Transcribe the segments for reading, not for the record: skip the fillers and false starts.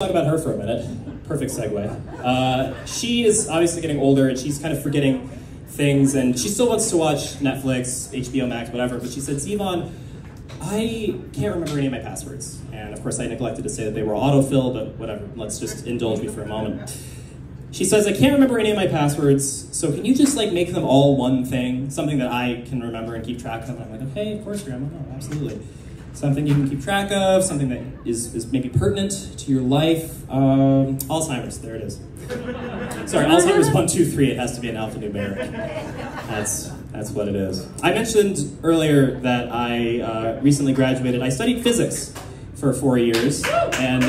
Talk about her for a minute. Perfect segue. She is obviously getting older and she's kind of forgetting things, and she still wants to watch Netflix, HBO Max, whatever, but she said, Zevon, I can't remember any of my passwords. And of course I neglected to say that they were autofill, but whatever, let's just indulge me for a moment. She says, I can't remember any of my passwords, so can you just like make them all one thing? Something that I can remember and keep track of. And I'm like, okay, of course, Grandma, no, absolutely. Something you can keep track of, something that is maybe pertinent to your life. Alzheimer's, there it is. Sorry, Alzheimer's 1, 2, 3, it has to be an alphanumeric. That's what it is. I mentioned earlier that I recently graduated. I studied physics for 4 years, and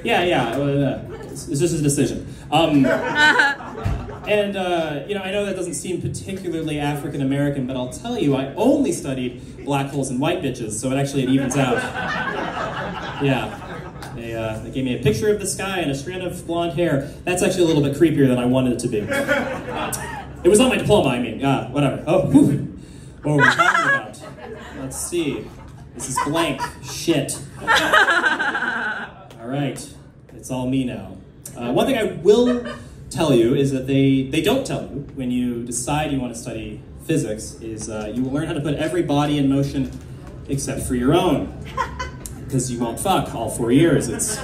it's just a decision. You know, I know that doesn't seem particularly African-American, but I'll tell you, I only studied black holes and white bitches, so it evens out. Yeah. They gave me a picture of the sky and a strand of blonde hair. That's actually a little bit creepier than I wanted it to be. It was on my diploma, I mean. Whatever. Oh, whew. What were we talking about? Let's see. This is blank. Shit. All right. It's all me now. One thing I will tell you is that they don't tell you when you decide you want to study physics is you will learn how to put every body in motion except for your own, because you won't fuck all 4 years. It's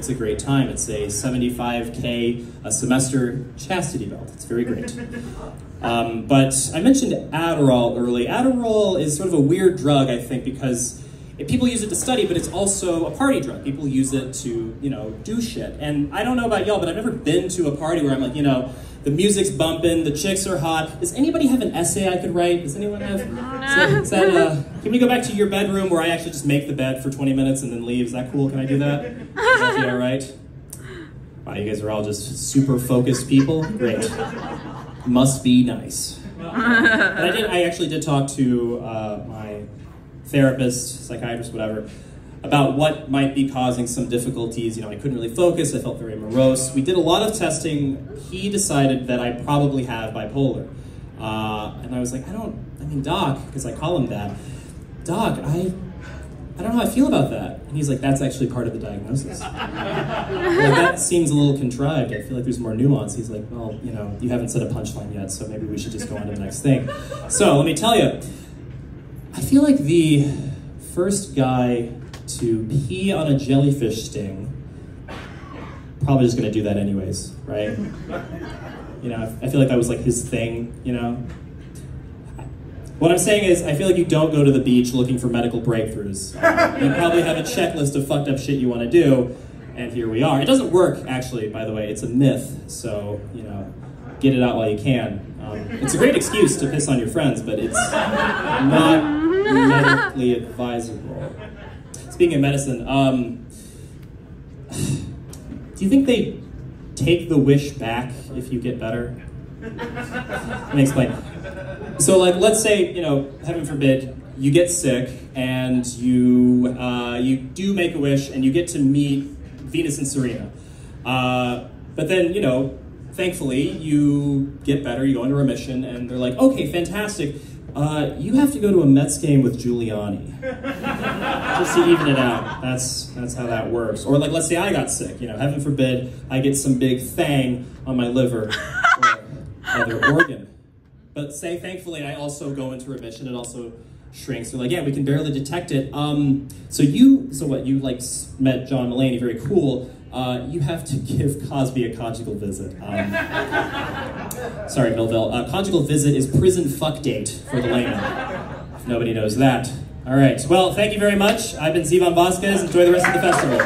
a great time. It's a $75K a semester chastity belt. It's very great. But I mentioned Adderall early. Adderall is sort of a weird drug, I think, because people use it to study, but it's also a party drug. People use it to, you know, do shit. And I don't know about y'all, but I've never been to a party where I'm like, you know, the music's bumping, the chicks are hot. Does anybody have an essay I could write? Does anyone have? Can we go back to your bedroom where I actually just make the bed for 20 minutes and then leave? Is that cool? Can I do that? Is that all right? Wow, you guys are all just super focused people? Great. Must be nice. But I actually did talk to my therapist, psychiatrist, whatever, about what might be causing some difficulties. You know, I couldn't really focus, I felt very morose. We did a lot of testing. He decided that I probably have bipolar. And I was like, Doc, because I call him that, Doc, I don't know how I feel about that. And he's like, that's actually part of the diagnosis. Like, that seems a little contrived. I feel like there's more nuance. He's like, well, you know, you haven't said a punchline yet, so maybe we should just go on to the next thing. So let me tell you, I feel like the first guy to pee on a jellyfish sting, probably just gonna do that anyways, right? You know, I feel like that was like his thing, you know? What I'm saying is, I feel like you don't go to the beach looking for medical breakthroughs. You probably have a checklist of fucked up shit you wanna do, and here we are. It doesn't work, actually, by the way, it's a myth, so, you know, get it out while you can. It's a great excuse to piss on your friends, but it's not medically advisable. Speaking of medicine, do you think they take the wish back if you get better? Let me explain. So, like, let's say, you know, heaven forbid, you get sick and you do make a wish and you get to meet Venus and Serena. But then, you know, thankfully, you get better, you go into remission, and they're like, okay, fantastic. You have to go to a Mets game with Giuliani. Just to even it out. That's how that works. Or like, let's say I got sick, you know, heaven forbid, I get some big thing on my liver or other organ. But say, thankfully, I also go into remission, it also shrinks. They're like, yeah, we can barely detect it. So what, you like met John Mulaney, very cool. You have to give Cosby a conjugal visit. Sorry, Millvale. Conjugal visit is prison fuck date for the layman, if nobody knows that. All right, well, thank you very much. I've been Zevon Vasquez. Enjoy the rest of the festival.